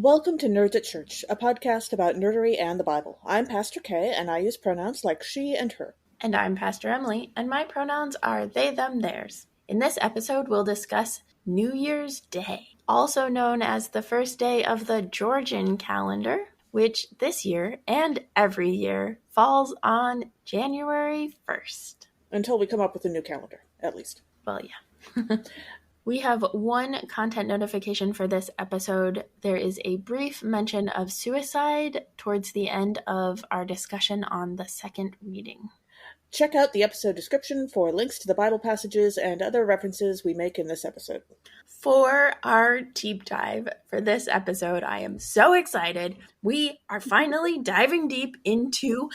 Welcome to Nerds at Church, a podcast about nerdery and the Bible. I'm Pastor Kay, and I use pronouns like she and her. And I'm Pastor Emily, and my pronouns are they, them, theirs. In this episode, we'll discuss New Year's Day, also known as the first day of the Georgian calendar, which this year and every year falls on January 1st. Until we come up with a new calendar, at least. Well, yeah. We have one content notification for this episode. There is a brief mention of suicide towards the end of our discussion on the second reading. Check out the episode description for links to the Bible passages and other references we make in this episode. For our deep dive for this episode, I am so excited. We are finally diving deep into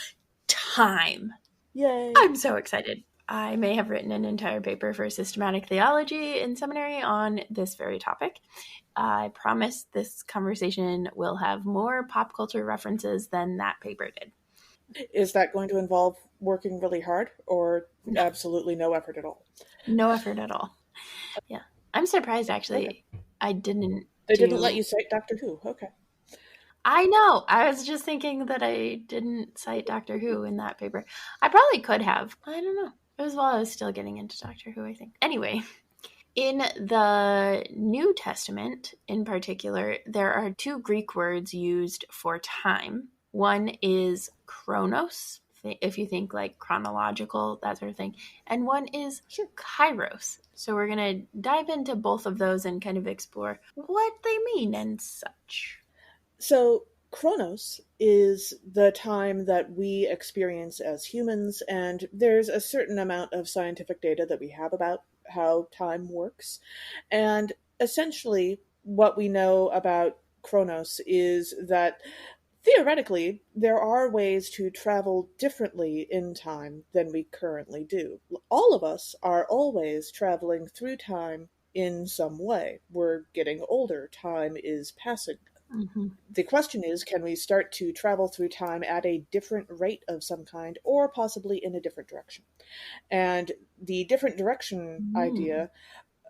time. Yay! I'm so excited. I may have written an entire paper for systematic theology in seminary on this very topic. I promise this conversation will have more pop culture references than that paper did. Is that going to involve working really hard or absolutely no effort at all? No effort at all. Yeah. I'm surprised, actually. Okay. I didn't They didn't let you cite Doctor Who. Okay. I know. I was just thinking that I didn't cite Doctor Who in that paper. I probably could have. I don't know. It was while I was still getting into Doctor Who, I think. Anyway, in the New Testament, in particular, there are two Greek words used for time. One is chronos, if you think like chronological, that sort of thing. And one is kairos. So we're going to dive into both of those and kind of explore what they mean and such. So Chronos is the time that we experience as humans, and there's a certain amount of scientific data that we have about how time works. And essentially, what we know about Chronos is that theoretically, there are ways to travel differently in time than we currently do. All of us are always traveling through time in some way. We're getting older. Time is passing. Mm-hmm. The question is, can we start to travel through time at a different rate of some kind, or possibly in a different direction? And the different direction idea,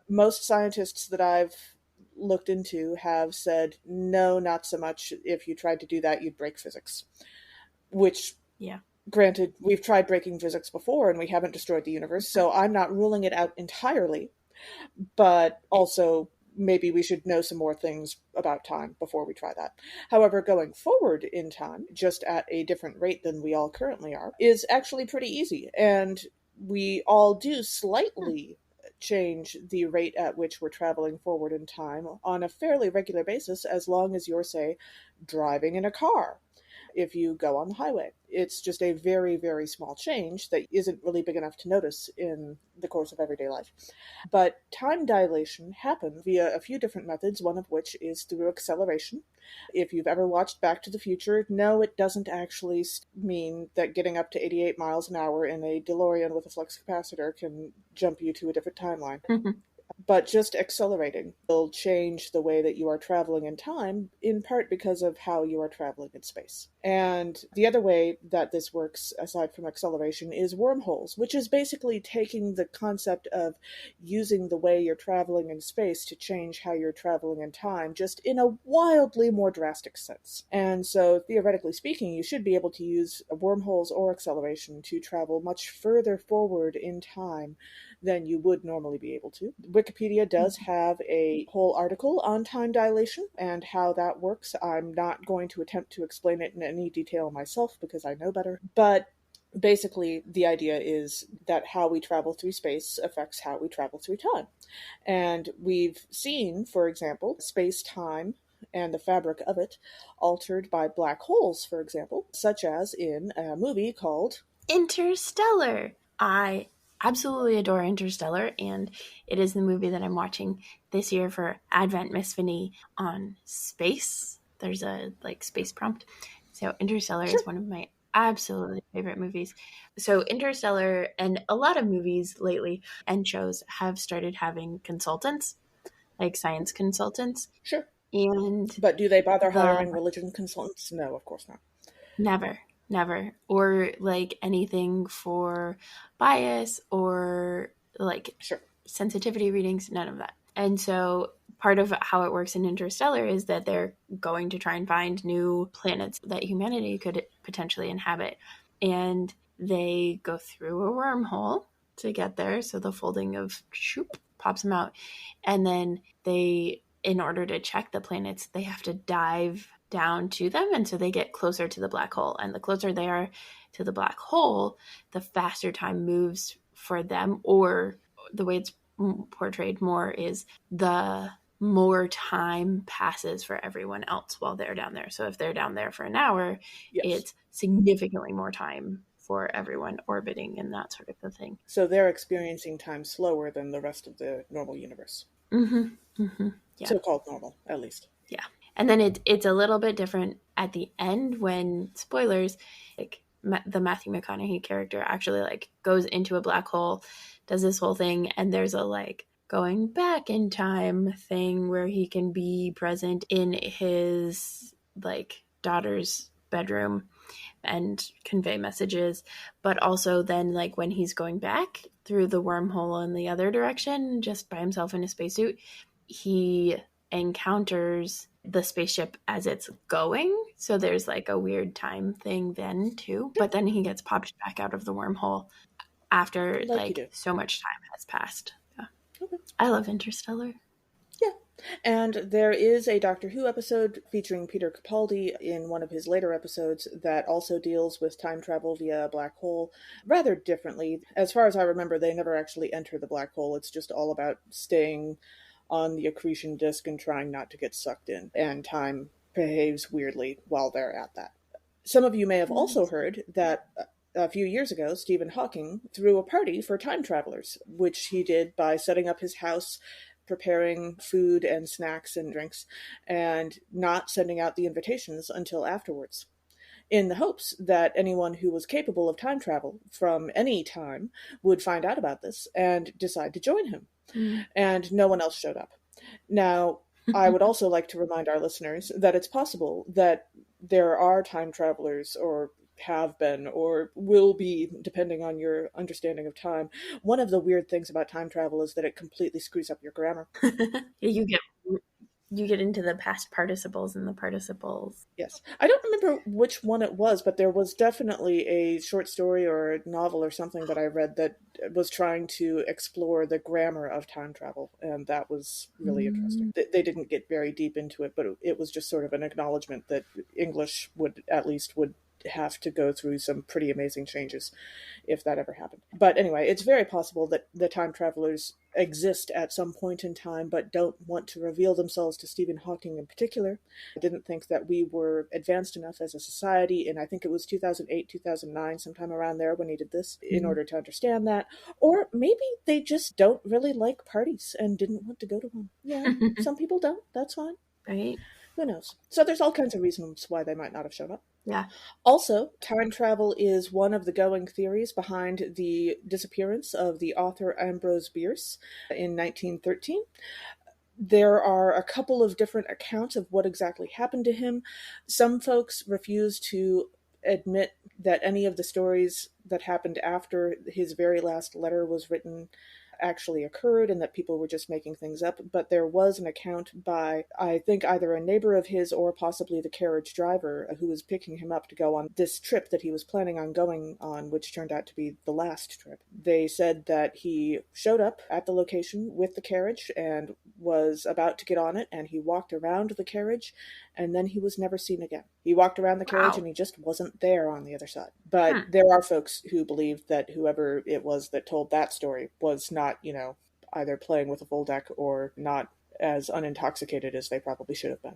most scientists that I've looked into have said, no, not so much. If you tried to do that, you'd break physics. Which, granted, we've tried breaking physics before, and we haven't destroyed the universe, so I'm not ruling it out entirely. But also, maybe we should know some more things about time before we try that. However, going forward in time, just at a different rate than we all currently are, is actually pretty easy. And we all do slightly change the rate at which we're traveling forward in time on a fairly regular basis, as long as you're, say, driving in a car. If you go on the highway, it's just a very, very small change that isn't really big enough to notice in the course of everyday life. But time dilation happens via a few different methods, one of which is through acceleration. If you've ever watched Back to the Future, no, it doesn't actually mean that getting up to 88 miles an hour in a DeLorean with a flux capacitor can jump you to a different timeline. But just accelerating will change the way that you are traveling in time, in part because of how you are traveling in space. And the other way that this works, aside from acceleration, is wormholes, which is basically taking the concept of using the way you're traveling in space to change how you're traveling in time, just in a wildly more drastic sense. And so, theoretically speaking, you should be able to use wormholes or acceleration to travel much further forward in time than you would normally be able to. Wikipedia does have a whole article on time dilation and how that works. I'm not going to attempt to explain it in any detail myself because I know better. But basically, the idea is that how we travel through space affects how we travel through time. And we've seen, for example, space-time and the fabric of it altered by black holes, for example, such as in a movie called Interstellar. I absolutely adore Interstellar, and it is the movie that I'm watching this year for Advent Miss Finney on space. There's a space prompt. So Interstellar is one of my absolutely favorite movies. So Interstellar and a lot of movies lately and shows have started having consultants, like science consultants. Sure. But do they bother hiring religion consultants? No, of course not. Never. Or anything for bias or sensitivity readings, none of that. And so part of how it works in Interstellar is that they're going to try and find new planets that humanity could potentially inhabit. And they go through a wormhole to get there. So the folding of shoop pops them out. And then they, in order to check the planets, they have to dive down to them. And so they get closer to the black hole. And the closer they are to the black hole, the faster time moves for them. Or the way it's portrayed more is the more time passes for everyone else while they're down there. So if they're down there for an hour, Yes. it's significantly more time for everyone orbiting and that sort of a thing. So they're experiencing time slower than the rest of the normal universe. Yeah. So-called normal, at least. Yeah. And then it's a little bit different at the end when, spoilers, like the Matthew McConaughey character actually like goes into a black hole, does this whole thing, and there's a like going back in time thing where he can be present in his like daughter's bedroom and convey messages, but also then like when he's going back through the wormhole in the other direction just by himself in a spacesuit, he encounters the spaceship as it's going. So there's like a weird time thing then too, but then he gets popped back out of the wormhole after like so much time has passed. Yeah. Okay. I love Interstellar. Yeah. And there is a Doctor Who episode featuring Peter Capaldi in one of his later episodes that also deals with time travel via a black hole rather differently. As far as I remember, they never actually enter the black hole. It's just all about staying on the accretion disk and trying not to get sucked in, and time behaves weirdly while they're at that. Some of you may have also heard that a few years ago, Stephen Hawking threw a party for time travelers, which he did by setting up his house, preparing food and snacks and drinks, and not sending out the invitations until afterwards, in the hopes that anyone who was capable of time travel from any time would find out about this and decide to join him. And no one else showed up. Now, I would also like to remind our listeners that it's possible that there are time travelers, or have been, or will be, depending on your understanding of time. One of the weird things about time travel is that it completely screws up your grammar. You get into the past participles and the participles. Yes. I don't remember which one it was, but there was definitely a short story or a novel or something that I read that was trying to explore the grammar of time travel, and that was really interesting. They didn't get very deep into it, but it was just sort of an acknowledgement that English would have to go through some pretty amazing changes if that ever happened. But anyway, it's very possible that the time travelers exist at some point in time but don't want to reveal themselves to Stephen Hawking in particular. I didn't think that we were advanced enough as a society, and I think it was 2008, 2009, sometime around there when he did this, in order to understand that. Or maybe they just don't really like parties and didn't want to go to one. Yeah, some people don't. That's fine. Right. Who knows? So there's all kinds of reasons why they might not have shown up. Yeah. Also, time travel is one of the going theories behind the disappearance of the author Ambrose Bierce in 1913. There are a couple of different accounts of what exactly happened to him. Some folks refuse to admit that any of the stories that happened after his very last letter was written actually occurred, and that people were just making things up. But there was an account by, I think, either a neighbor of his or possibly the carriage driver who was picking him up to go on this trip that he was planning on going on, which turned out to be the last trip. They said that he showed up at the location with the carriage and was about to get on it, and he walked around the carriage, and then he was never seen again. He walked around the carriage and he just wasn't there on the other side. But there are folks who believe that whoever it was that told that story was not, either playing with a full deck or not as unintoxicated as they probably should have been.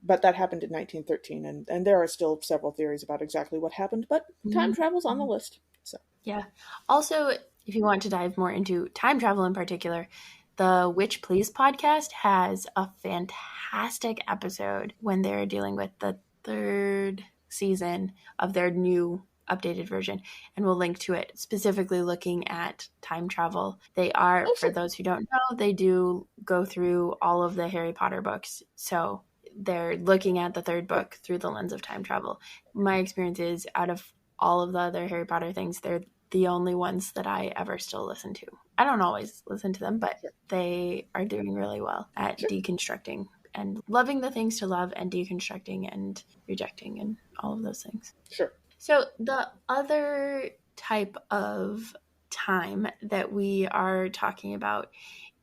But that happened in 1913, and there are still several theories about exactly what happened, but time travel's on the list. So yeah. Also, if you want to dive more into time travel in particular, the Witch Please podcast has a fantastic episode when they're dealing with the 3rd season of their new updated version, and we'll link to it, specifically looking at time travel. They are, for those who don't know, they do go through all of the Harry Potter books, so they're looking at the 3rd book through the lens of time travel. My experience is, out of all of the other Harry Potter things, they're the only ones that I ever still listen to. I don't always listen to them, but they are doing really well at deconstructing and loving the things to love and deconstructing and rejecting and all of those things. Sure. So the other type of time that we are talking about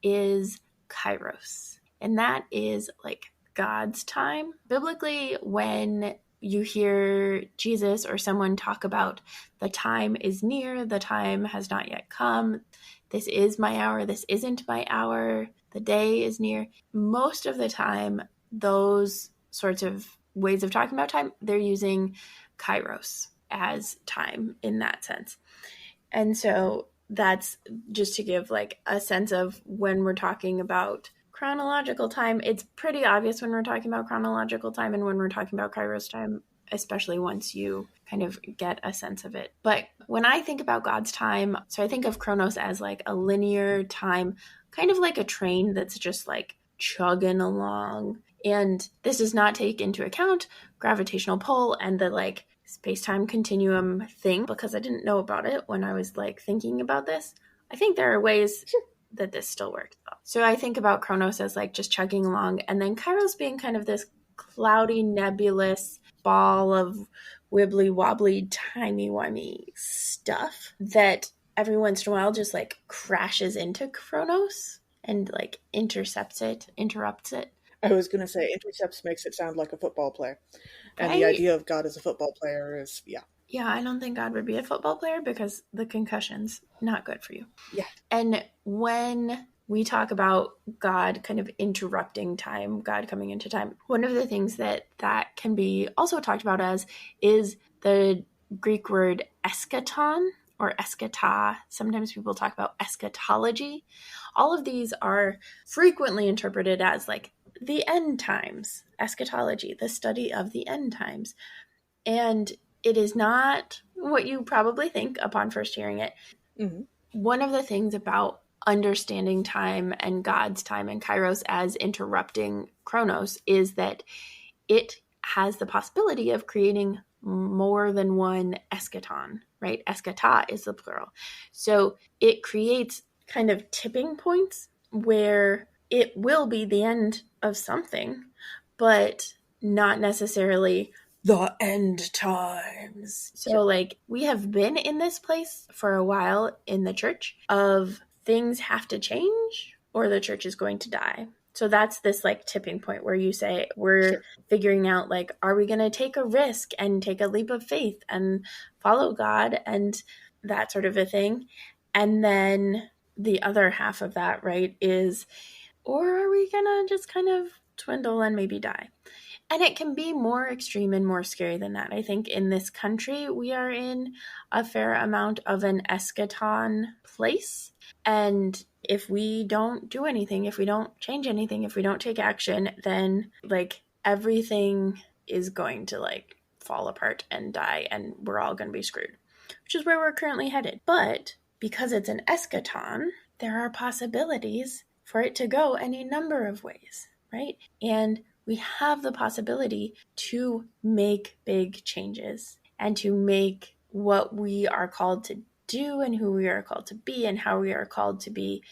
is Kairos. And that is like God's time. Biblically, when you hear Jesus or someone talk about the time is near, the time has not yet come, this is my hour, this isn't my hour, the day is near, most of the time, those sorts of ways of talking about time, they're using Kairos as time in that sense. And so that's just to give like a sense of when we're talking about chronological time. It's pretty obvious when we're talking about chronological time and when we're talking about Kairos time, especially once you kind of get a sense of it. But when I think about God's time, so I think of Chronos as like a linear time, kind of like a train that's just like chugging along. And this does not take into account gravitational pull and the like space-time continuum thing, because I didn't know about it when I was like thinking about this. I think there are ways that this still works. So I think about Chronos as like just chugging along, and then Kairos being kind of this cloudy, nebulous ball of wibbly wobbly, timey-wimey stuff that every once in a while just like crashes into Chronos and like interrupts it. I was going to say intercepts makes it sound like a football player. And the idea of God as a football player is, Yeah, I don't think God would be a football player because the concussion's not good for you. Yeah. And when we talk about God kind of interrupting time, God coming into time, one of the things that can be also talked about as is the Greek word eschaton or eschata. Sometimes people talk about eschatology. All of these are frequently interpreted as like the end times, eschatology, the study of the end times. And it is not what you probably think upon first hearing it. Mm-hmm. One of the things about understanding time and God's time and Kairos as interrupting Chronos is that it has the possibility of creating more than one eschaton, right? Eschata is the plural. So it creates kind of tipping points where it will be the end of something, but not necessarily the end times. So like we have been in this place for a while in the church of things have to change or the church is going to die. So that's this like tipping point where you say we're figuring out like, are we going to take a risk and take a leap of faith and follow God and that sort of a thing. And then the other half of that, right, is, or are we going to just kind of dwindle and maybe die? And it can be more extreme and more scary than that. I think in this country, we are in a fair amount of an eschaton place. And if we don't do anything, if we don't change anything, if we don't take action, then like everything is going to like fall apart and die and we're all going to be screwed, which is where we're currently headed. But because it's an eschaton, there are possibilities for it to go any number of ways, right? And we have the possibility to make big changes and to make what we are called to do and who we are called to be and how we are called to be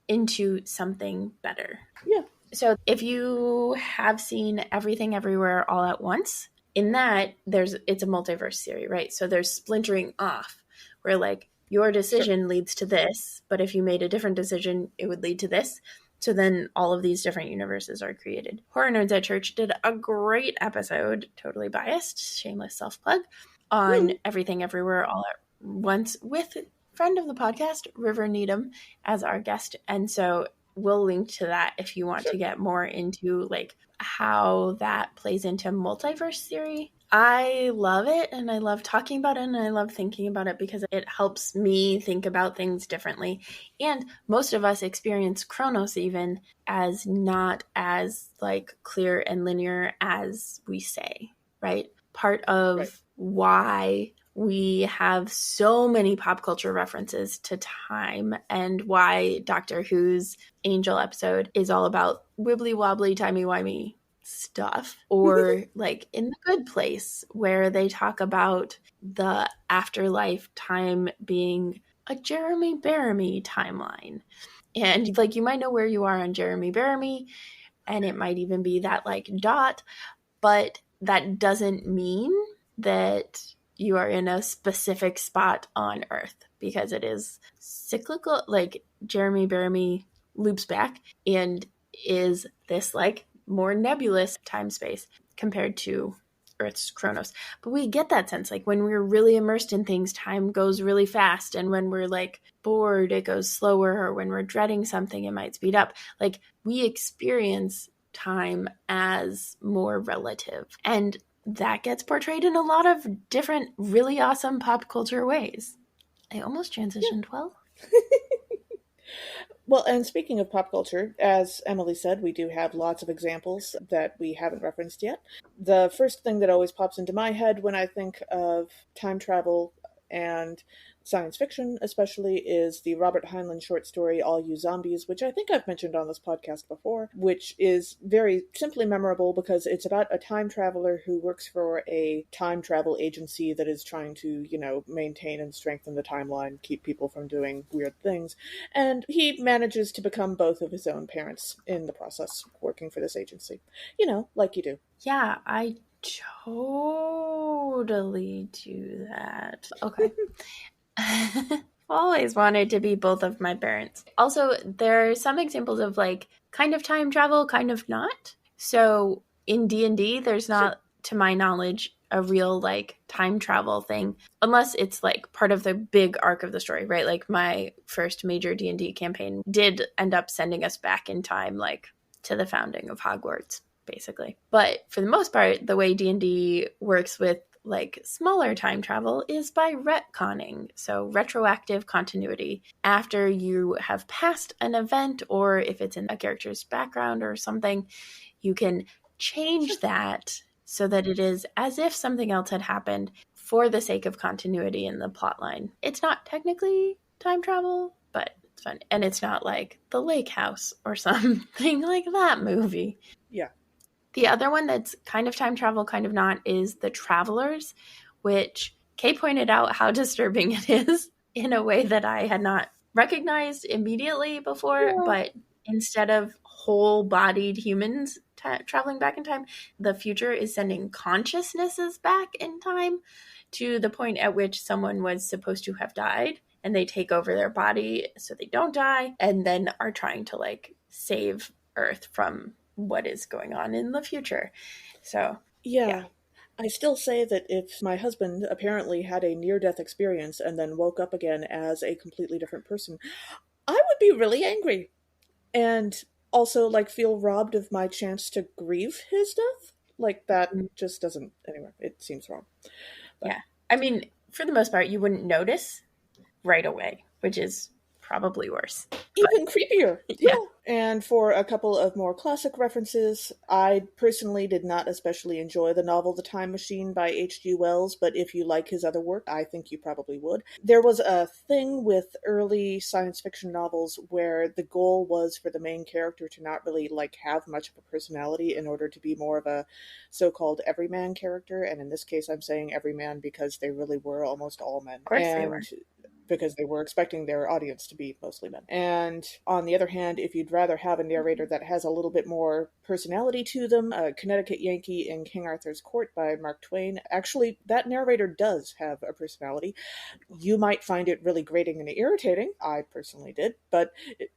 into something better. Yeah. So if you have seen Everything Everywhere All at Once, in that it's a multiverse theory, right? So there's splintering off where like your decision leads to this, but if you made a different decision, it would lead to this. So then all of these different universes are created. Horror Nerds at Church did a great episode, totally biased, shameless self-plug, on Everything Everywhere All at Once with friend of the podcast, River Needham, as our guest. And so we'll link to that if you want to get more into like how that plays into multiverse theory. I love it and I love talking about it and I love thinking about it because it helps me think about things differently. And most of us experience Chronos even as not as like clear and linear as we say, right? Part of why we have so many pop culture references to time and why Doctor Who's Angel episode is all about wibbly wobbly, timey-wimey stuff, or like in The Good Place, where they talk about the afterlife time being a Jeremy Bearimy timeline. And like you might know where you are on Jeremy Bearimy, and it might even be that like dot, but that doesn't mean that you are in a specific spot on Earth, because it is cyclical. Like Jeremy Bearimy loops back and is this like more nebulous time space compared to Earth's Chronos. But we get that sense, like when we're really immersed in things, time goes really fast, and when we're like bored, it goes slower, or when we're dreading something, it might speed up. Like we experience time as more relative, and that gets portrayed in a lot of different really awesome pop culture ways. I almost transitioned well. Well, and speaking of pop culture, as Emily said, we do have lots of examples that we haven't referenced yet. The first thing that always pops into my head when I think of time travel and science fiction, especially, is the Robert Heinlein short story All You Zombies, which I think I've mentioned on this podcast before, which is very simply memorable because it's about a time traveler who works for a time travel agency that is trying to, maintain and strengthen the timeline, keep people from doing weird things. And he manages to become both of his own parents in the process, working for this agency. Like you do. Yeah, I totally do that. Okay. Always wanted to be both of my parents. Also, there are some examples of like kind of time travel, kind of not. So in D&D, there's not, to my knowledge, a real like time travel thing, unless it's like part of the big arc of the story, right? Like my first major D&D campaign did end up sending us back in time, like to the founding of Hogwarts, basically. But for the most part, the way D&D works with like smaller time travel is by retconning, so retroactive continuity. After you have passed an event, or if it's in a character's background or something, you can change that so that it is as if something else had happened for the sake of continuity in the plotline. It's not technically time travel, but it's fun. And it's not like The Lake House or something like that movie. Yeah. The other one that's kind of time travel, kind of not, is The Travelers, which Kay pointed out how disturbing it is in a way that I had not recognized immediately before. Yeah. But instead of whole-bodied humans traveling back in time, the future is sending consciousnesses back in time to the point at which someone was supposed to have died, and they take over their body so they don't die, and then are trying to like save Earth from what is going on in the future. So yeah. I still say that if my husband apparently had a near-death experience and then woke up again as a completely different person, I would be really angry. And also, like, feel robbed of my chance to grieve his death. Like, that just doesn't, anyway, it seems wrong. But. Yeah. I mean, for the most part, you wouldn't notice right away, which is probably worse. Even creepier. Yeah. And for a couple of more classic references, I personally did not especially enjoy the novel The Time Machine by H.G. Wells, but if you like his other work, I think you probably would. There was a thing with early science fiction novels where the goal was for the main character to not really like have much of a personality in order to be more of a so-called everyman character, and in this case I'm saying everyman because they really were almost all men. Of course they were. Because they were expecting their audience to be mostly men. And on the other hand, if you'd rather have a narrator that has a little bit more personality to them, Connecticut Yankee in King Arthur's Court by Mark Twain, actually, that narrator does have a personality. You might find it really grating and irritating. I personally did, but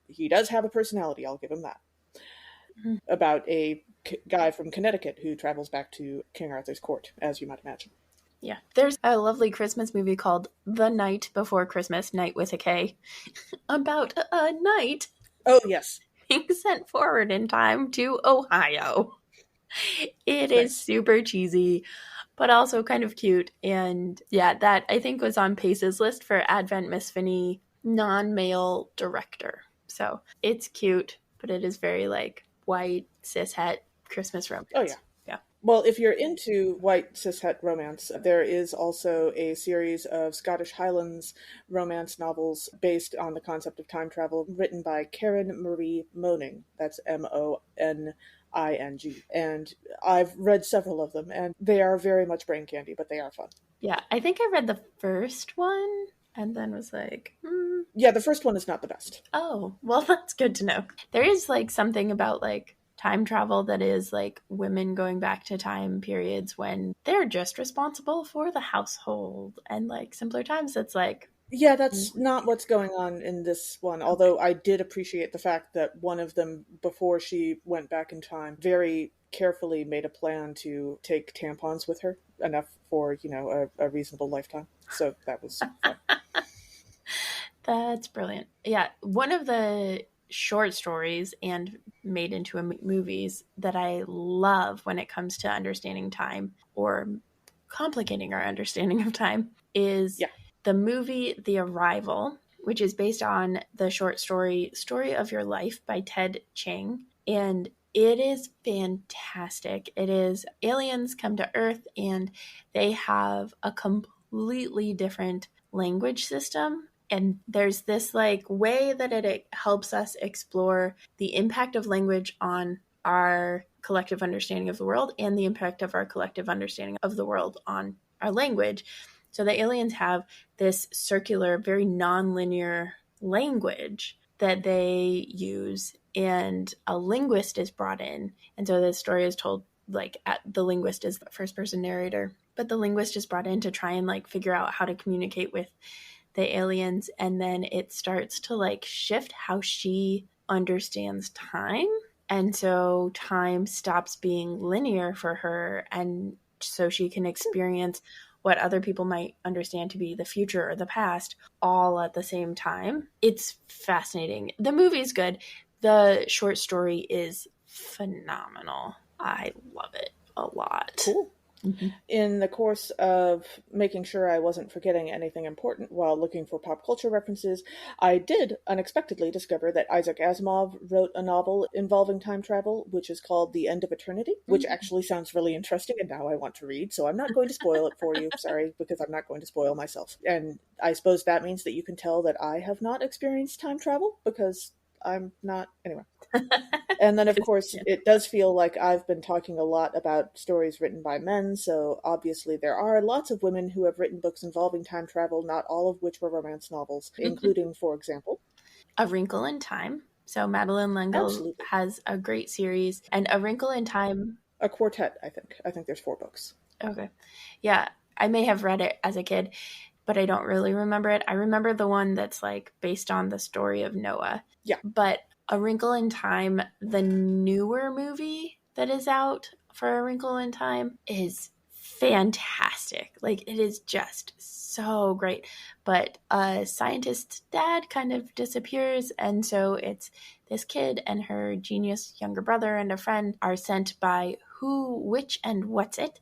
he does have a personality, I'll give him that. Mm-hmm. About a guy from Connecticut who travels back to King Arthur's Court, as you might imagine. Yeah. There's a lovely Christmas movie called The Night Before Christmas, Night with a K, about a knight. Oh, yes. Being sent forward in time to Ohio. It is super cheesy, but also kind of cute. And yeah, that I think was on Pace's list for Advent Miss Finney non-male director. So it's cute, but it is very like white, cishet Christmas romance. Oh, yeah. Well, if you're into white cishet romance, there is also a series of Scottish Highlands romance novels based on the concept of time travel written by Karen Marie Moning. That's Moning. And I've read several of them, and they are very much brain candy, but they are fun. Yeah, I think I read the first one and then was like, Yeah, the first one is not the best. oh, well, that's good to know. There is like something about like time travel that is like women going back to time periods when they're just responsible for the household and like simpler times. It's like, Yeah, that's not what's going on in this one, okay. although I did appreciate the fact that one of them, before she went back in time, very carefully made a plan to take tampons with her, enough for, a reasonable lifetime. So that was fun. That's brilliant. Yeah, one of the short stories and made into movies that I love when it comes to understanding time or complicating our understanding of time is Yeah. the movie The Arrival, which is based on the short story Story of Your Life by Ted Chiang. And it is fantastic. It is aliens come to Earth and they have a completely different language system, and there's this like way that it helps us explore the impact of language on our collective understanding of the world and the impact of our collective understanding of the world on our language. So the aliens have this circular, very non-linear language that they use, and a linguist is brought in. And so the story is told like the linguist is the first person narrator, but the linguist is brought in to try and like figure out how to communicate with the aliens, and then it starts to like shift how she understands time, and so time stops being linear for her, and so she can experience what other people might understand to be the future or the past all at the same time. It's fascinating. The movie's good. The short story is phenomenal. I love it a lot. Cool. Mm-hmm. In the course of making sure I wasn't forgetting anything important while looking for pop culture references, I did unexpectedly discover that Isaac Asimov wrote a novel involving time travel, which is called The End of Eternity, which actually sounds really interesting, and now I want to read, so I'm not going to spoil it for you, sorry, because I'm not going to spoil myself. And I suppose that means that you can tell that I have not experienced time travel, because I'm not... Anyway. And then, of course, it does feel like I've been talking a lot about stories written by men, so obviously there are lots of women who have written books involving time travel, not all of which were romance novels, including, for example, A Wrinkle in Time. So Madeleine L'Engle absolutely, has a great series, and A Wrinkle in Time. a quartet, I think. I think there's 4 books. Okay. Yeah, I may have read it as a kid, but I don't really remember it. I remember the one that's like based on the story of Noah. Yeah. But A Wrinkle in Time, the newer movie that is out for A Wrinkle in Time, is fantastic. Like, it is just so great. But a scientist's dad kind of disappears, and so it's this kid and her genius younger brother and a friend are sent by Who, Which, and What's It,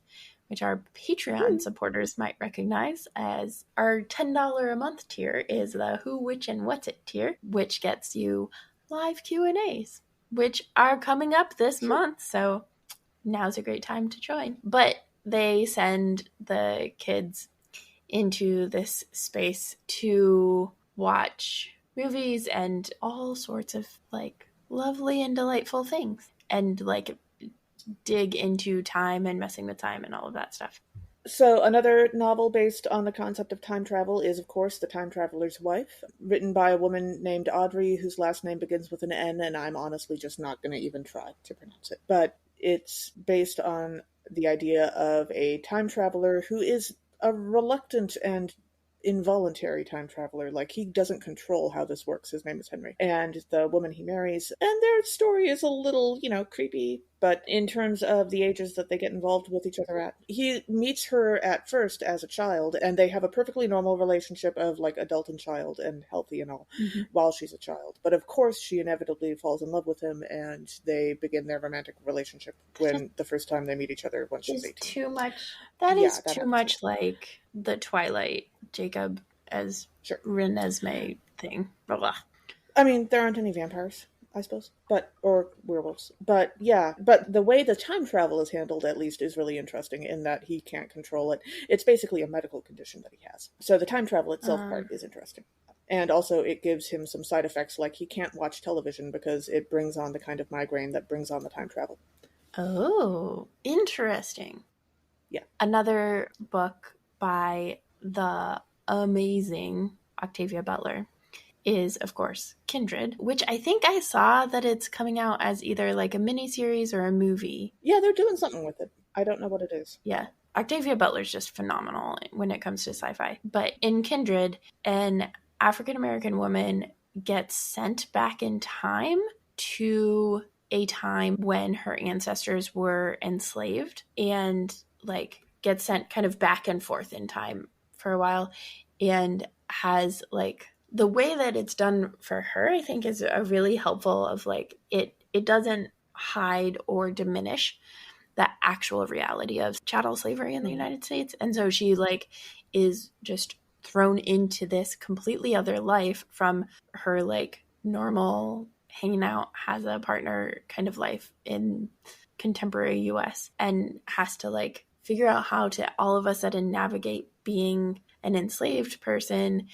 which our Patreon supporters might recognize as our $10 a month tier is the Who, Which, and What's It tier, which gets you live Q&As, which are coming up this month, so now's a great time to join. But they send the kids into this space to watch movies and all sorts of like lovely and delightful things, and like dig into time and messing with time and all of that stuff. So another novel based on the concept of time travel is, of course, The Time Traveler's Wife, written by a woman named Audrey, whose last name begins with an N, and I'm honestly just not going to even try to pronounce it. But it's based on the idea of a time traveler who is a reluctant and involuntary time traveler. Like, he doesn't control how this works. His name is Henry. And the woman he marries, and their story is a little, creepy, but in terms of the ages that they get involved with each other at, he meets her at first as a child, and they have a perfectly normal relationship of like adult and child and healthy and all while she's a child. But of course, she inevitably falls in love with him, and they begin their romantic relationship when the first time they meet each other when she's 18. Too much. That Yeah, is that too happens. much like the Twilight Jacob as Sure. Renesmee thing. Blah, blah. I mean, there aren't any vampires. I suppose, or werewolves. But yeah, but the way the time travel is handled, at least, is really interesting in that he can't control it. It's basically a medical condition that he has. So the time travel itself part is interesting. And also, it gives him some side effects, like he can't watch television because it brings on the kind of migraine that brings on the time travel. Oh, interesting. Yeah. Another book by the amazing Octavia Butler is, of course, Kindred, which I think I saw that it's coming out as either like a miniseries or a movie. Yeah, they're doing something with it. I don't know what it is. Yeah. Octavia Butler's just phenomenal when it comes to sci-fi. But in Kindred, an African American woman gets sent back in time to a time when her ancestors were enslaved and like gets sent kind of back and forth in time for a while and has like the way that it's done for her, I think is a really helpful of like it doesn't hide or diminish the actual reality of chattel slavery in the United States. And so she like is just thrown into this completely other life from her like normal hanging out, has a partner kind of life in contemporary US and has to like figure out how to all of a sudden navigate being an enslaved person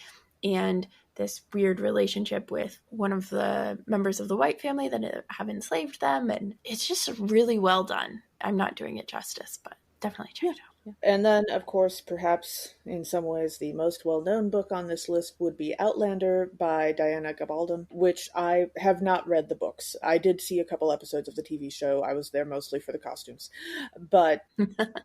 and this weird relationship with one of the members of the white family that have enslaved them. And it's just really well done. I'm not doing it justice, but definitely check it out. And then, of course, perhaps in some ways the most well-known book on this list would be Outlander by Diana Gabaldon, which I have not read the books. I did see a couple episodes of the TV show. I was there mostly for the costumes. But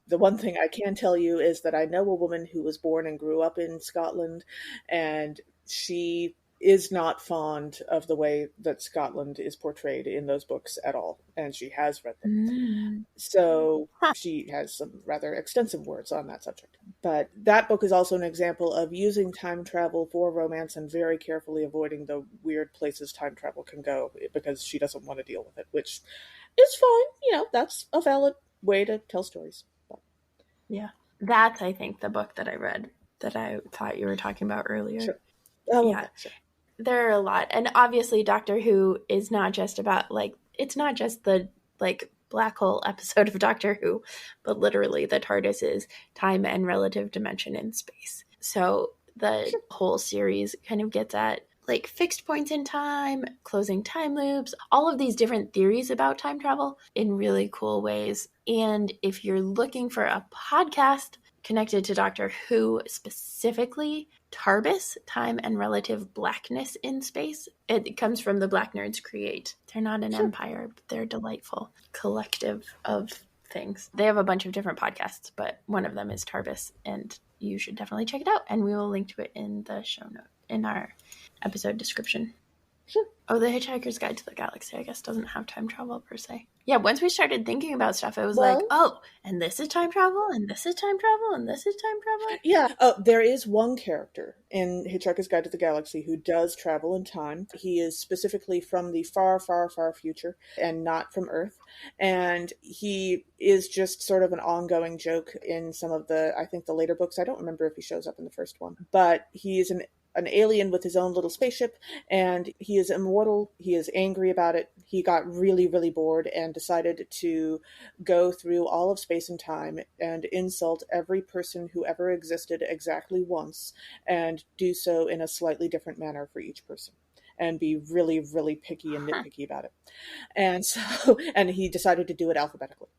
the one thing I can tell you is that I know a woman who was born and grew up in Scotland, and she is not fond of the way that Scotland is portrayed in those books at all, and she has read them. So she has some rather extensive words on that subject. But that book is also an example of using time travel for romance and very carefully avoiding the weird places time travel can go because she doesn't want to deal with it, which is fine. That's a valid way to tell stories. But yeah. That's, I think, the book that I read that I thought you were talking about earlier. Sure. Yeah. Sure. There are a lot. And obviously Doctor Who is not just about like, it's not just the like black hole episode of Doctor Who, but literally the TARDIS is time and relative dimension in space. So the whole series kind of gets at like fixed points in time, closing time loops, all of these different theories about time travel in really cool ways. And if you're looking for a podcast connected to Doctor Who specifically, Tarbis, Time and Relative Blackness in Space. It comes from the Black Nerds Create. They're not an empire, but they're a delightful collective of things. They have a bunch of different podcasts, but one of them is Tarbis, and you should definitely check it out. And we will link to it in the show note, in our episode description. Sure. Oh, The Hitchhiker's Guide to the Galaxy, I guess, doesn't have time travel per se. Yeah, once we started thinking about stuff, it was like, oh, and this is time travel, and this is time travel, and this is time travel. Yeah, there is one character in Hitchhiker's Guide to the Galaxy who does travel in time. He is specifically from the far, far, far future and not from Earth. And he is just sort of an ongoing joke in some of I think the later books. I don't remember if he shows up in the first one. But he is an alien with his own little spaceship, and he is immortal. He is angry about it. He got really, really bored and decided to go through all of space and time and insult every person who ever existed exactly once, and do so in a slightly different manner for each person, and be really, really picky and nitpicky about it. And so, and he decided to do it alphabetically.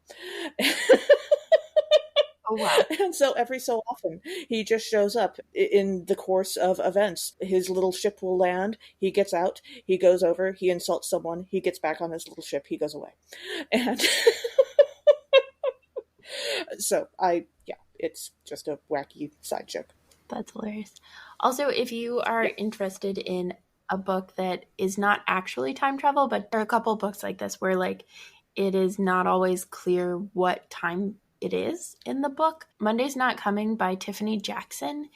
Oh, wow. And so every so often, he just shows up in the course of events. His little ship will land, he gets out, he goes over, he insults someone, he gets back on his little ship, he goes away. And so it's just a wacky side joke. That's hilarious. Also, if you are interested in a book that is not actually time travel, but there are a couple books like this where like it is not always clear what time it is in the book. Monday's Not Coming by Tiffany Jackson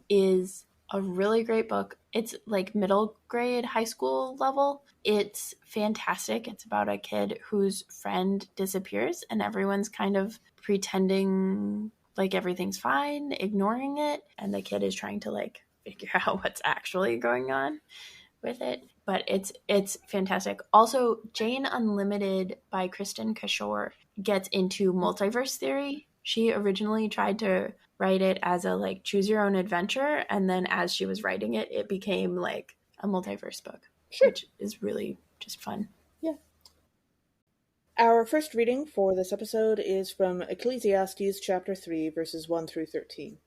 is a really great book. It's like middle grade, high school level. It's fantastic. It's about a kid whose friend disappears and everyone's kind of pretending like everything's fine, ignoring it. And the kid is trying to like figure out what's actually going on with it. but it's fantastic. Also, Jane Unlimited by Kristen Cashore gets into multiverse theory. She originally tried to write it as a like choose your own adventure, and then as she was writing it, it became like a multiverse book, which is really just fun. Yeah. Our first reading for this episode is from Ecclesiastes chapter 3, verses 1 through 13.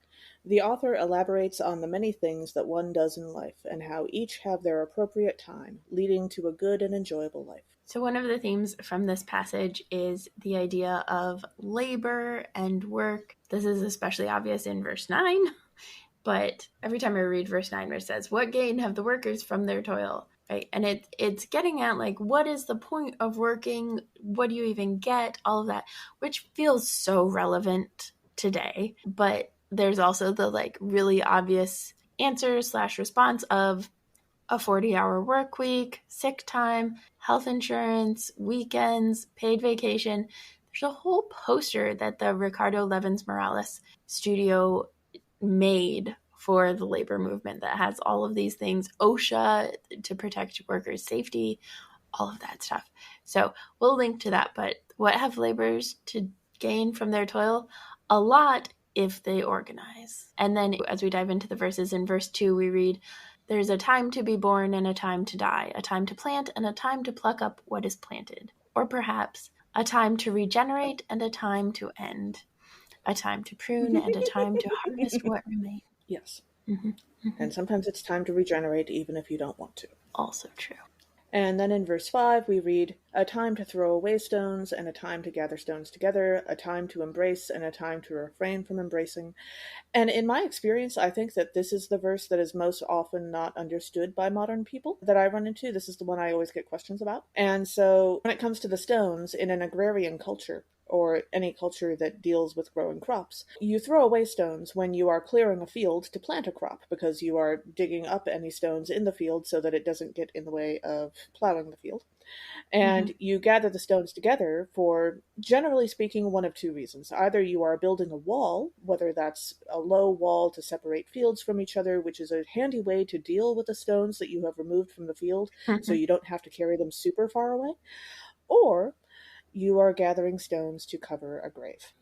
The author elaborates on the many things that one does in life and how each have their appropriate time, leading to a good and enjoyable life. So one of the themes from this passage is the idea of labor and work. This is especially obvious in verse 9, but every time I read verse 9 where it says, "What gain have the workers from their toil?" Right? And it's getting at like, what is the point of working? What do you even get? All of that, which feels so relevant today. But there's also the like really obvious answer / response of a 40-hour work week, sick time, health insurance, weekends, paid vacation. There's a whole poster that the Ricardo Levins Morales studio made for the labor movement that has all of these things, OSHA to protect workers' safety, all of that stuff. So we'll link to that. But what have laborers to gain from their toil? A lot if they organize. And then as we dive into the verses, in verse 2 we read, "There's a time to be born and a time to die, a time to plant and a time to pluck up what is planted. Or perhaps a time to regenerate and a time to end, a time to prune and a time to harvest what remains." Yes. Mm-hmm. Mm-hmm. And sometimes it's time to regenerate even if you don't want to. Also true. And then in verse 5 we read, "A time to throw away stones and a time to gather stones together, a time to embrace and a time to refrain from embracing." And in my experience, I think that this is the verse that is most often not understood by modern people that I run into. This is the one I always get questions about. And so when it comes to the stones, in an agrarian culture, or any culture that deals with growing crops, you throw away stones when you are clearing a field to plant a crop, because you are digging up any stones in the field so that it doesn't get in the way of plowing the field. And you gather the stones together for, generally speaking, one of two reasons. Either you are building a wall, whether that's a low wall to separate fields from each other, which is a handy way to deal with the stones that you have removed from the field, so you don't have to carry them super far away, or you are gathering stones to cover a grave.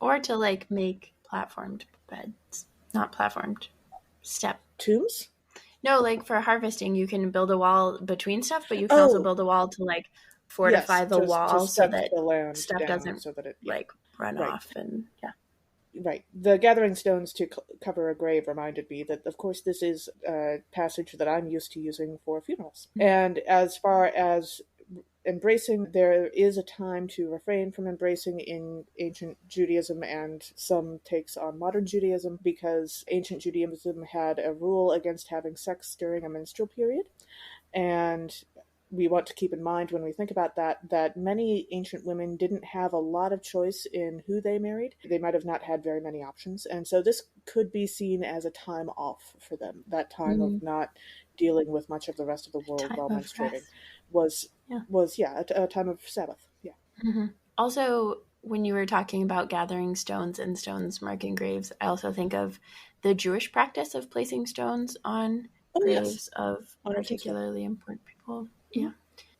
Or to like make platformed beds. Not platformed. Step. Tombs? No, like for harvesting, you can build a wall between stuff, but you can also build a wall to like fortify the wall so that the land stuff doesn't so that it like run off. And yeah. Right. The gathering stones to cover a grave reminded me that, of course, this is a passage that I'm used to using for funerals. And as far as embracing, there is a time to refrain from embracing in ancient Judaism and some takes on modern Judaism, because ancient Judaism had a rule against having sex during a menstrual period. And we want to keep in mind when we think about that many ancient women didn't have a lot of choice in who they married. They might have not had very many options. And so this could be seen as a time off for them, that time of not dealing with much of the rest of the world while menstruating. Rest. was a time of Sabbath. Yeah. Also, when you were talking about gathering stones and stones marking graves, I also think of the Jewish practice of placing stones on graves of particularly important people. Yeah.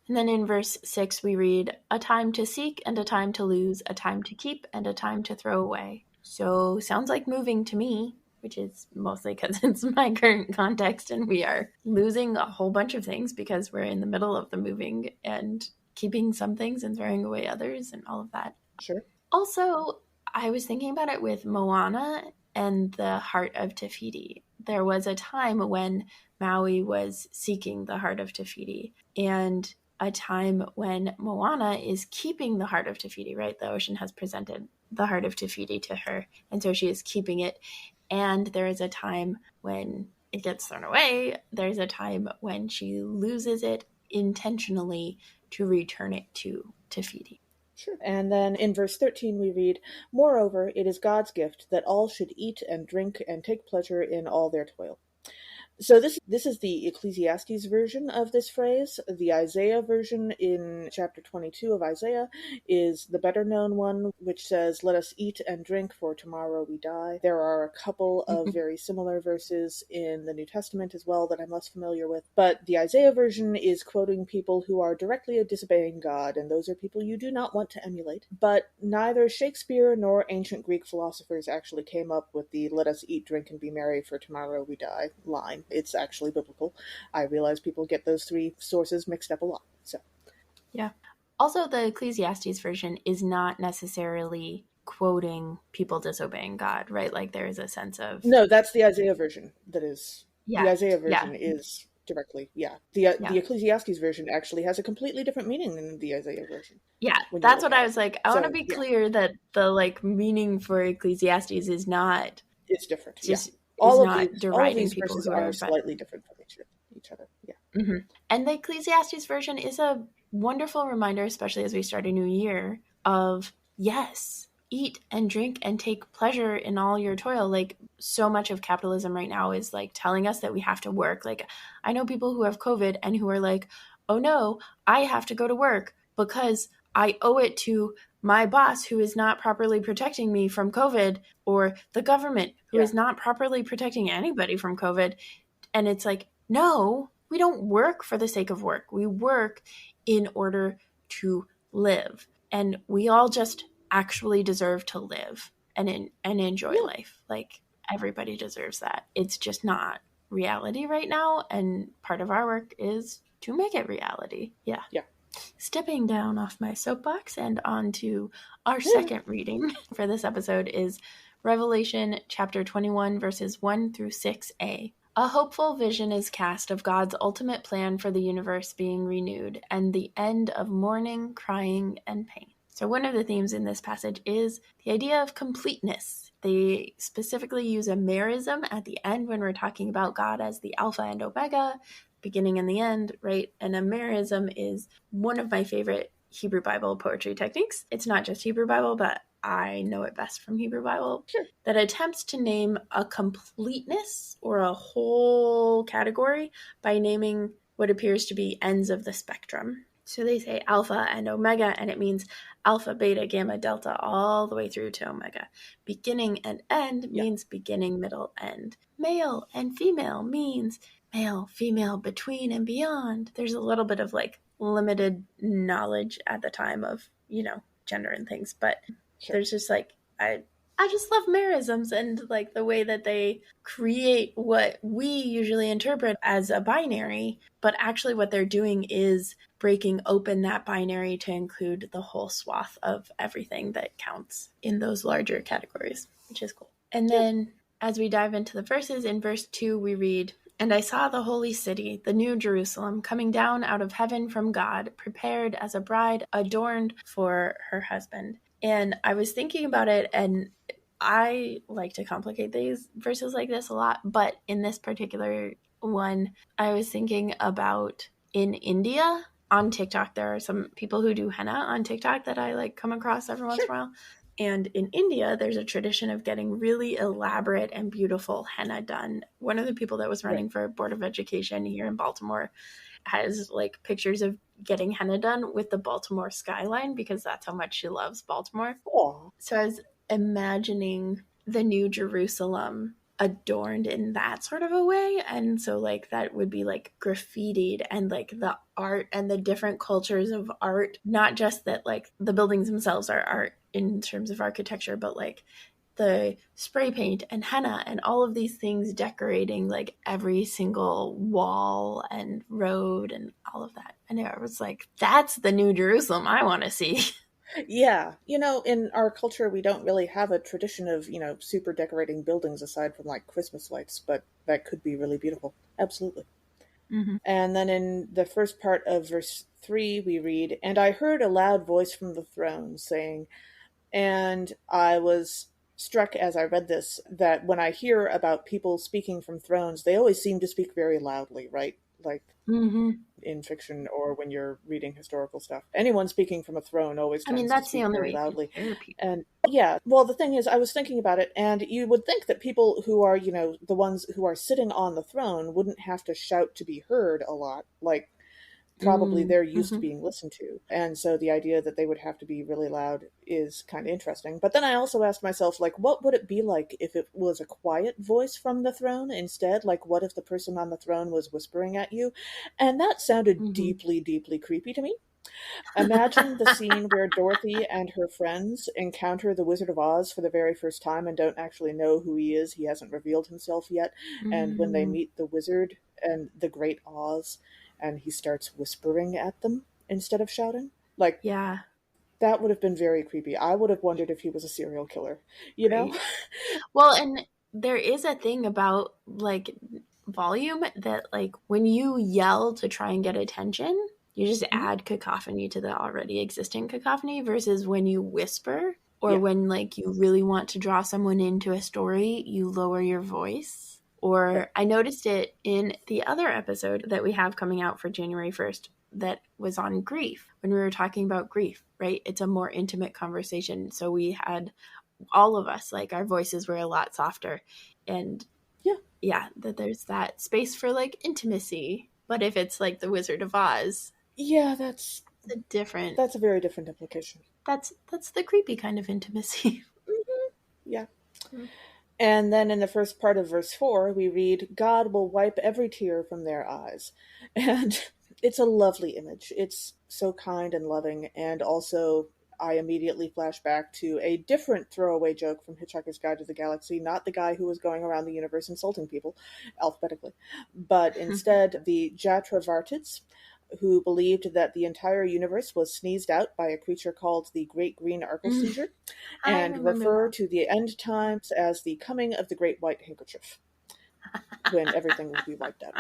And then in verse 6 we read, "A time to seek and a time to lose, a time to keep and a time to throw away." So sounds like moving to me, which is mostly because it's my current context and we are losing a whole bunch of things because we're in the middle of the moving and keeping some things and throwing away others and all of that. Sure. Also, I was thinking about it with Moana and the Heart of Te Fiti. There was a time when Maui was seeking the Heart of Te Fiti, and a time when Moana is keeping the Heart of Te Fiti, right? The ocean has presented the Heart of Te Fiti to her, and so she is keeping it. And there is a time when it gets thrown away. There's a time when she loses it intentionally to return it to Te Fiti. Sure. And then in verse 13 we read, "Moreover, it is God's gift that all should eat and drink and take pleasure in all their toil." So this is the Ecclesiastes version of this phrase. The Isaiah version in chapter 22 of Isaiah is the better known one, which says, "Let us eat and drink, for tomorrow we die." There are a couple of very similar verses in the New Testament as well that I'm less familiar with, but the Isaiah version is quoting people who are directly disobeying God, and those are people you do not want to emulate. But neither Shakespeare nor ancient Greek philosophers actually came up with the "let us eat, drink, and be merry, for tomorrow we die" line. It's actually biblical. I realize people get those three sources mixed up a lot. So, yeah. Also, the Ecclesiastes version is not necessarily quoting people disobeying God, right? Like there is a sense of no, that's the Isaiah version. The yeah, Isaiah yeah, version is directly, yeah. The yeah, Ecclesiastes version actually has a completely different meaning than the Isaiah version yeah. when you That's look what at I it. was like. I want to So, be yeah, clear that the like meaning for Ecclesiastes it's different. Yeah, just is not all of deriding these people verses who are are, but slightly different from each other. Yeah. mm-hmm. And the Ecclesiastes version is a wonderful reminder, especially as we start a new year, of yes, eat and drink and take pleasure in all your toil. Like so much of capitalism right now is like telling us that we have to work. Like I know people who have COVID and who are like, oh no, I have to go to work because I owe it to my boss who is not properly protecting me from COVID, or the government who Yeah. is not properly protecting anybody from COVID. And it's like, no, we don't work for the sake of work. We work in order to live. And we all just actually deserve to live and enjoy Yeah. life. Like everybody deserves that. It's just not reality right now. And part of our work is to make it reality. Yeah. Yeah. Stepping down off my soapbox and onto our second reading for this episode is Revelation chapter 21, verses 1 through 6a. A hopeful vision is cast of God's ultimate plan for the universe being renewed and the end of mourning, crying, and pain. So, one of the themes in this passage is the idea of completeness. They specifically use a merism at the end when we're talking about God as the Alpha and Omega, beginning and the end, right? And a merism is one of my favorite Hebrew Bible poetry techniques. It's not just Hebrew Bible, but I know it best from Hebrew Bible, Sure. that attempts to name a completeness or a whole category by naming what appears to be ends of the spectrum. So they say alpha and omega, and it means alpha, beta, gamma, delta, all the way through to omega. Beginning and end Yeah. means beginning, middle, end. Male and female means male, female, between, and beyond. There's a little bit of like limited knowledge at the time of, gender and things, but Sure. there's just like, I just love merisms and like the way that they create what we usually interpret as a binary, but actually what they're doing is breaking open that binary to include the whole swath of everything that counts in those larger categories, which is cool. And Yeah. then as we dive into the verses, in verse 2 we read, "And I saw the holy city, the new Jerusalem, coming down out of heaven from God, prepared as a bride adorned for her husband." And I was thinking about it, and I like to complicate these verses like this a lot, but in this particular one, I was thinking about in India on TikTok. There are some people who do henna on TikTok that I like come across every once Sure. in a while. And in India, there's a tradition of getting really elaborate and beautiful henna done. One of the people that was running Right. for Board of Education here in Baltimore has like pictures of getting henna done with the Baltimore skyline because that's how much she loves Baltimore. Aw. So I was imagining the new Jerusalem adorned in that sort of a way. And so like that would be like graffitied, and like the art and the different cultures of art, not just that like the buildings themselves are art in terms of architecture, but like the spray paint and henna and all of these things decorating like every single wall and road and all of that. And I was like, that's the new Jerusalem I want to see. Yeah. In our culture, we don't really have a tradition of, super decorating buildings aside from like Christmas lights, but that could be really beautiful. Absolutely. Mm-hmm. And then in the first part of verse 3, we read, "And I heard a loud voice from the throne saying," and I was struck as I read this that when I hear about people speaking from thrones, they always seem to speak very loudly, right? like Mm-hmm. in fiction or when you're reading historical stuff. Anyone speaking from a throne always I mean, tends to that's the speak only very way you can loudly. hear people. And yeah, well, the thing is, I was thinking about it, and you would think that people who are, the ones who are sitting on the throne wouldn't have to shout to be heard a lot. Like, probably they're used to Mm-hmm. being listened to. And so the idea that they would have to be really loud is kind of interesting. But then I also asked myself, like, what would it be like if it was a quiet voice from the throne instead? Like, what if the person on the throne was whispering at you? And that sounded Mm-hmm. deeply, deeply creepy to me. Imagine the scene where Dorothy and her friends encounter the Wizard of Oz for the very first time and don't actually know who he is. He hasn't revealed himself yet. And when they Mm, meet the wizard and the Great Oz, and he starts whispering at them instead of shouting. Like, yeah, that would have been very creepy. I would have wondered if he was a serial killer, you know? right. Well, and there is a thing about like volume that like when you yell to try and get attention, you just Mhm. add cacophony to the already existing cacophony versus when you whisper or Yeah. when like you really want to draw someone into a story, you lower your voice. Right. Or I noticed it in the other episode that we have coming out for January 1st that was on grief when we were talking about grief, right? It's a more intimate conversation. So we had all of us, like our voices were a lot softer. And Yeah. yeah, that there's that space for like intimacy. But if it's like the Wizard of Oz, Yeah, it's a different that's a very different implication. that's the creepy kind of intimacy. Mhm. Yeah. And then in the first part of verse 4, we read, God will wipe every tear from their eyes. And it's a lovely image. It's so kind and loving. And also, I immediately flash back to a different throwaway joke from Hitchhiker's Guide to the Galaxy, not the guy who was going around the universe insulting people alphabetically, but instead the Jatravartids, who believed that the entire universe was sneezed out by a creature called the Great Green Arkle Seizure, I and remember refer that. to the end times as the coming of the Great White Handkerchief, when everything will be wiped out.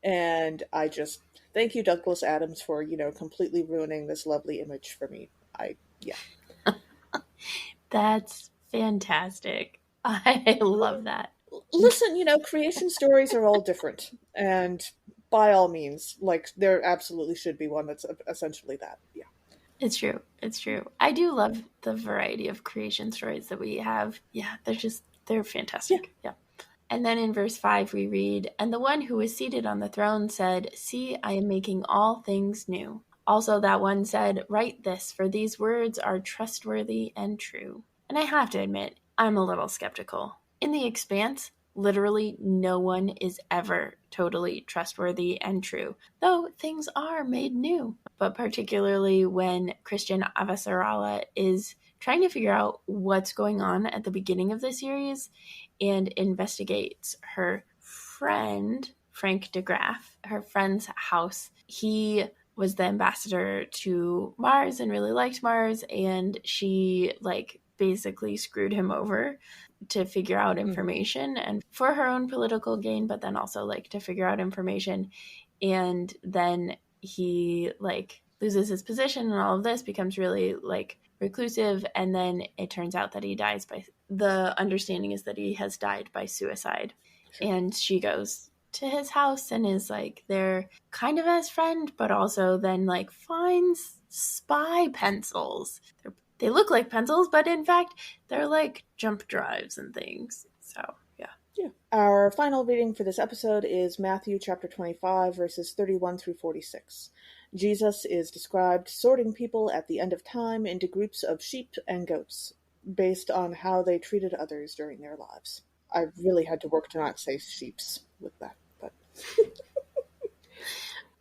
And I just thank you, Douglas Adams, for completely ruining this lovely image for me. Yeah. That's fantastic. I love that. Listen, creation stories are all different, and by all means, like there absolutely should be one that's essentially that. Yeah. It's true. It's true. I do love the variety of creation stories that we have. Yeah, they're Yeah. fantastic. Yeah. And then in verse 5, we read, And the one who was seated on the throne said, See, I am making all things new. Also, that one said, Write this, for these words are trustworthy and true. And I have to admit, I'm a little skeptical. In the expanse, literally no one is ever totally trustworthy and true, though things are made new. But particularly when Christian Avasarala is trying to figure out what's going on at the beginning of the series and investigates her friend, Frank DeGraff, her friend's house. He was the ambassador to Mars and really liked Mars, and she like basically screwed him over to figure out Mm-hmm. information and for her own political gain, but then also like to figure out information. And then he like loses his position and all of this becomes really like reclusive, and then it turns out that he dies by the understanding is that he has died by suicide. Sure. And she goes to his house and is like there kind of as friend, but also then like finds spy pencils. They look like pencils, but in fact they're like jump drives and things. So yeah. Yeah. Our final reading for this episode is Matthew chapter 25, verses 31 through 46. Jesus is described sorting people at the end of time into groups of sheep and goats based on how they treated others during their lives. I really had to work to not say sheeps with that, but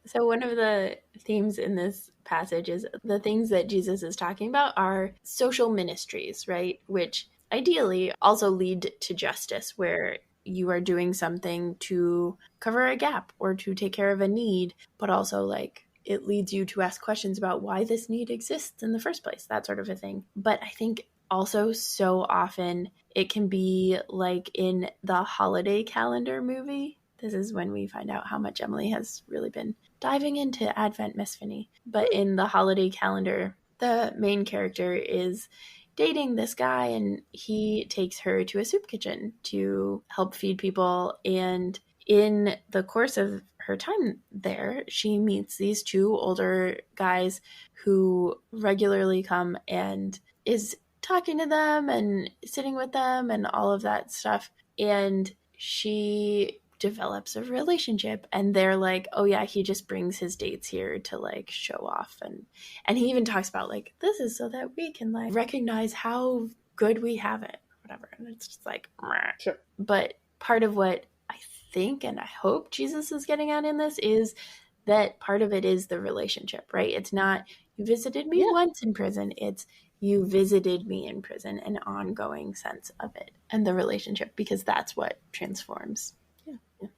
So, one of the themes in this passage is the things that Jesus is talking about are social ministries, right? Which ideally also lead to justice, where you are doing something to cover a gap or to take care of a need, but also like it leads you to ask questions about why this need exists in the first place, that sort of a thing. But I think also so often it can be like in the holiday calendar movie. This is when we find out how much Emily has really been diving into Advent Misfiny. But in the holiday calendar, the main character is dating this guy and he takes her to a soup kitchen to help feed people. And in the course of her time there, she meets these two older guys who regularly come and is talking to them and sitting with them and all of that stuff. And she develops a relationship, and they're like, oh yeah, he just brings his dates here to like show off. And he even talks about like, this is so that we can like recognize how good we have it, whatever. And it's just like, Sure. But part of what I think and I hope Jesus is getting at in this is that part of it is the relationship, right? It's not you visited me once in prison, it's you visited me in prison, an ongoing sense of it and the relationship, because that's what transforms.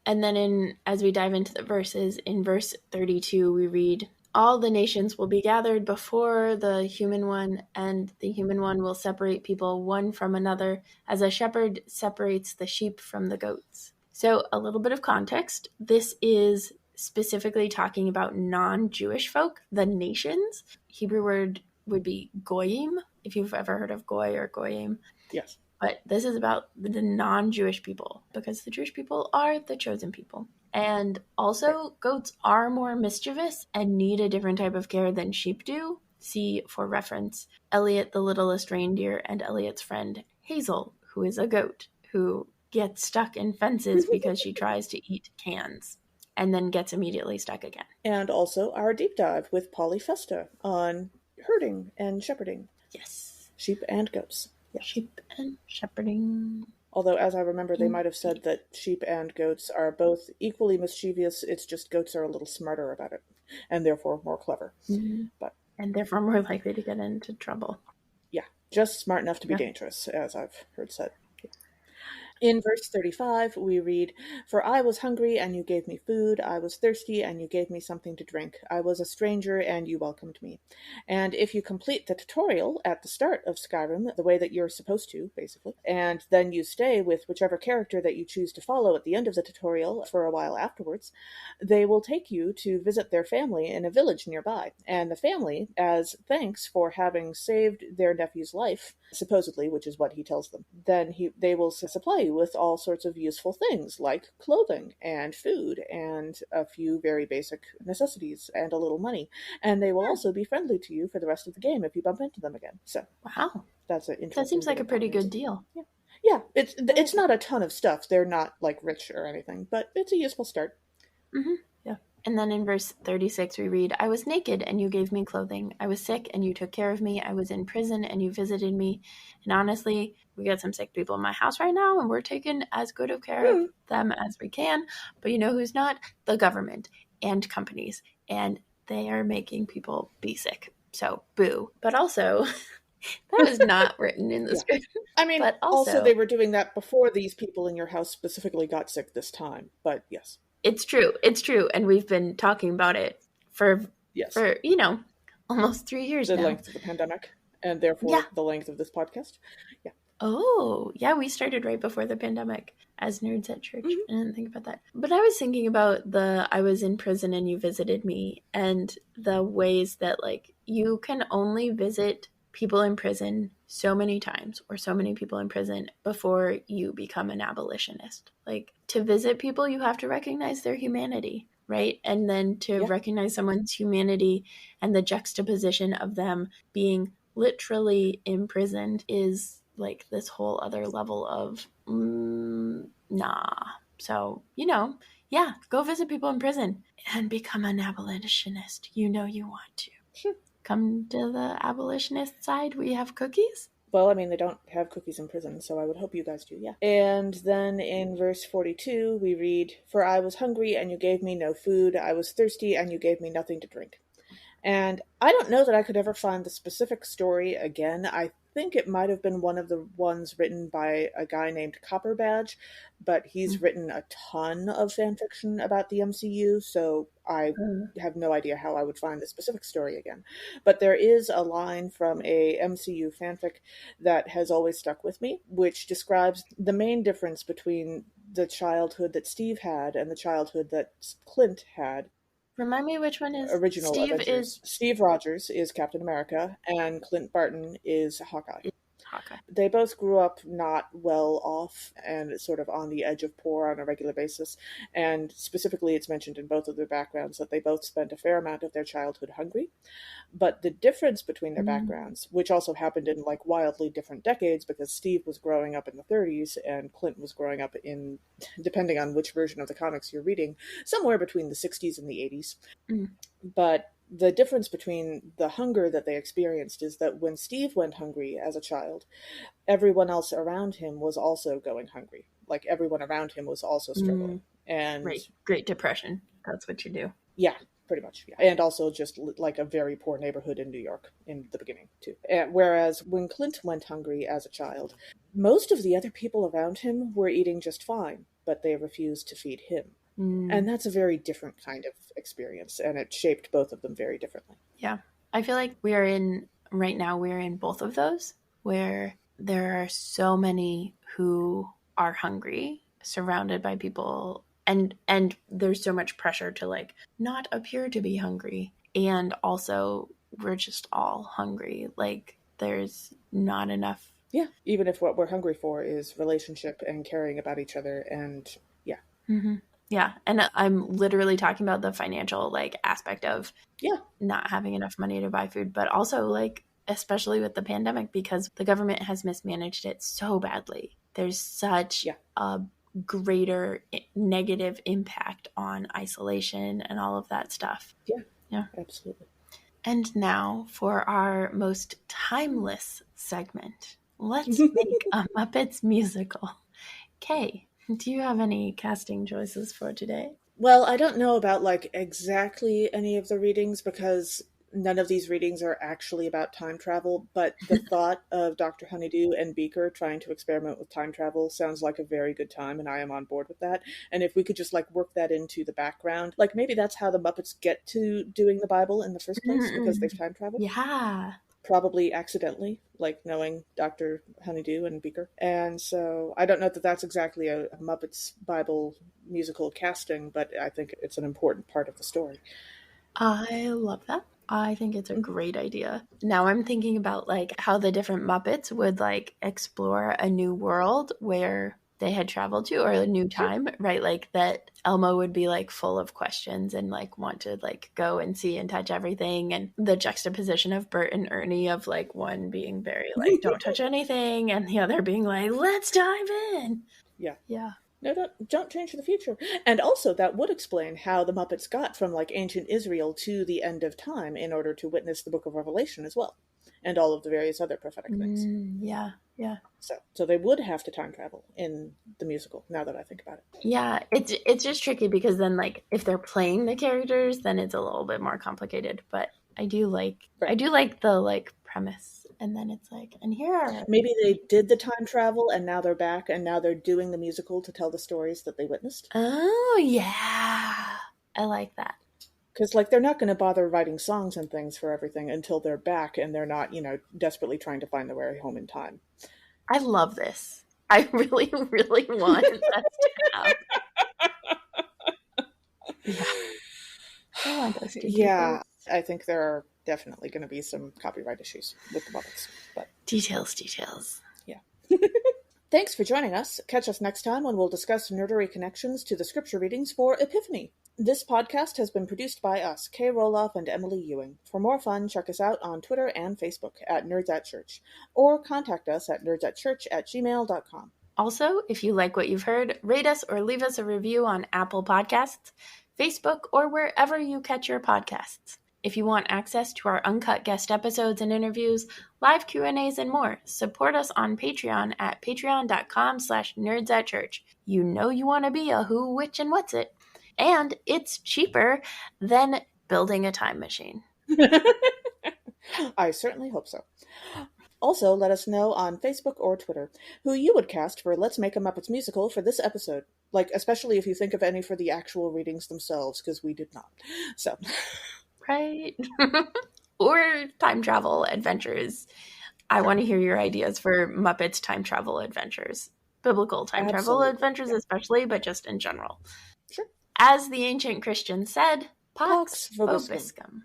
And then as we dive into the verses, in verse 32 we read, all the nations will be gathered before the human one, and the human one will separate people one from another, as a shepherd separates the sheep from the goats. So a little bit of context. This is specifically talking about non-Jewish folk, the nations. Hebrew word would be goyim, if you've ever heard of goy or goyim. Yes. But this is about the non-Jewish people, because the Jewish people are the chosen people. And also, goats are more mischievous and need a different type of care than sheep do. See, for reference, Elliot the littlest reindeer and Elliot's friend Hazel, who is a goat, who gets stuck in fences because she tries to eat cans and then gets immediately stuck again. And also our deep dive with Polly Festa on herding and shepherding. Yes. Sheep and goats. Yes. Sheep and shepherding. Although, as I remember, they might have said that sheep and goats are both equally mischievous. It's just goats are a little smarter about it, and therefore more clever. Mm-hmm. And therefore more likely to get into trouble. Yeah, just smart enough to be dangerous, as I've heard said. In verse 35, we read, for I was hungry, and you gave me food. I was thirsty, and you gave me something to drink. I was a stranger, and you welcomed me. And if you complete the tutorial at the start of Skyrim, the way that you're supposed to, basically, and then you stay with whichever character that you choose to follow at the end of the tutorial for a while afterwards, they will take you to visit their family in a village nearby. And the family, as thanks for having saved their nephew's life, supposedly, which is what he tells them, then they will supply you with all sorts of useful things like clothing and food and a few very basic necessities and a little money. And they will also be friendly to you for the rest of the game if you bump into them again. So, wow, that's an interesting. That seems like a pretty good deal. Yeah, it's not a ton of stuff. They're not like rich or anything, but it's a useful start. Mm-hmm. Yeah. And then in verse 36 we read, I was naked and you gave me clothing. I was sick and you took care of me. I was in prison and you visited me. And honestly, we got some sick people in my house right now and we're taking as good of care of them as we can. But you know who's not? The government and companies. And they are making people be sick. So boo. But also, that was not written in the script. I mean, but also they were doing that before these people in your house specifically got sick this time. But yes. It's true. It's true. And we've been talking about it for almost 3 years now. The length of the pandemic, and therefore the length of this podcast. Yeah. Oh, yeah, we started right before the pandemic as Nerds at Church. I didn't think about that. But I was thinking about I was in prison and you visited me, and the ways that, like, you can only visit people in prison so many times, or so many people in prison, before you become an abolitionist. Like, to visit people, you have to recognize their humanity, right? And then to recognize someone's humanity and the juxtaposition of them being literally imprisoned is like this whole other level of nah. So, go visit people in prison and become an abolitionist. You know you want to. Sure. Come to the abolitionist side. We have cookies. Well, I mean, they don't have cookies in prison, so I would hope you guys do, yeah. And then in verse 42, we read, for I was hungry, and you gave me no food. I was thirsty, and you gave me nothing to drink. And I don't know that I could ever find the specific story again. I think it might have been one of the ones written by a guy named Copper Badge, but he's written a ton of fan fiction about the MCU, so I have no idea how I would find the specific story again. But there is a line from a MCU fanfic that has always stuck with me, which describes the main difference between the childhood that Steve had and the childhood that Clint had. Remind me which one is original Steve Avengers. Steve Rogers is Captain America, and Clint Barton is Hawkeye. Hawkeye. They both grew up not well off and sort of on the edge of poor on a regular basis. And specifically, it's mentioned in both of their backgrounds that they both spent a fair amount of their childhood hungry. But the difference between their backgrounds, which also happened in like wildly different decades, because Steve was growing up in the 30s and Clint was growing up in, depending on which version of the comics you're reading, somewhere between the 60s and the 80s. But the difference between the hunger that they experienced is that when Steve went hungry as a child, everyone else around him was also going hungry. Like everyone around him was also struggling. And right. Great Depression. That's what you do. Yeah, pretty much. Yeah. And also just like a very poor neighborhood in New York in the beginning, too. And whereas when Clint went hungry as a child, most of the other people around him were eating just fine, but they refused to feed him. And that's a very different kind of experience, and it shaped both of them very differently. Yeah. I feel like we're in both of those, where there are so many who are hungry, surrounded by people, and there's so much pressure to like not appear to be hungry, and also we're just all hungry. Like there's not enough. Yeah, even if what we're hungry for is relationship and caring about each other, and yeah. Yeah, and I'm literally talking about the financial like aspect of not having enough money to buy food, but also like especially with the pandemic, because the government has mismanaged it so badly. There's such a greater negative impact on isolation and all of that stuff. Yeah, absolutely. And now for our most timeless segment, let's make a Muppets musical. Kay, do you have any casting choices for today? Well, I don't know about like exactly any of the readings because none of these readings are actually about time travel, but the thought of Dr. Honeydew and Beaker trying to experiment with time travel sounds like a very good time, and I am on board with that. And if we could just like work that into the background, like maybe that's how the Muppets get to doing the Bible in the first place, because they've time traveled. Yeah. Probably accidentally, like knowing Dr. Honeydew and Beaker. And so I don't know that that's exactly a Muppets Bible musical casting, but I think it's an important part of the story. I love that. I think it's a great idea. Now I'm thinking about like how the different Muppets would like explore a new world where they had traveled to, or a new time, right? Like that Elmo would be like full of questions and like want to like go and see and touch everything. And the juxtaposition of Bert and Ernie of like one being very like, don't touch anything, and the other being like, let's dive in. Yeah. Yeah. No, don't change the future. And also that would explain how the Muppets got from like ancient Israel to the end of time in order to witness the Book of Revelation as well. And all of the various other prophetic things. Yeah. So they would have to time travel in the musical, now that I think about it. Yeah, it's just tricky because then like if they're playing the characters, then it's a little bit more complicated. But I do like the like premise, and then it's like, and here are maybe they did the time travel and now they're back and now they're doing the musical to tell the stories that they witnessed. Oh yeah, I like that. Because, like, they're not going to bother writing songs and things for everything until they're back and they're not, desperately trying to find their way home in time. I love this. I really, really want that to happen. Yeah. I want us to do this. I think there are definitely going to be some copyright issues with the Muppets. But Details. Yeah. Thanks for joining us. Catch us next time when we'll discuss nerdery connections to the scripture readings for Epiphany. This podcast has been produced by us, Kay Rohloff and Emily Ewing. For more fun, check us out on Twitter and Facebook at Nerds at Church, or contact us at nerdsatchurch@gmail.com. Also, if you like what you've heard, rate us or leave us a review on Apple Podcasts, Facebook, or wherever you catch your podcasts. If you want access to our uncut guest episodes and interviews, live Q&As, and more, support us on Patreon at patreon.com/nerdsatchurch. You know you want to be a who, which, and what's it. And it's cheaper than building a time machine. I certainly hope so. Also, let us know on Facebook or Twitter who you would cast for Let's Make a Muppets Musical for this episode. Like, especially if you think of any for the actual readings themselves, because we did not. So... Right? Or time travel adventures. I want to hear your ideas for Muppets time travel adventures. Biblical time travel adventures especially, but just in general. Sure. As the ancient Christians said, Pax Vobiscum. Vobiscum.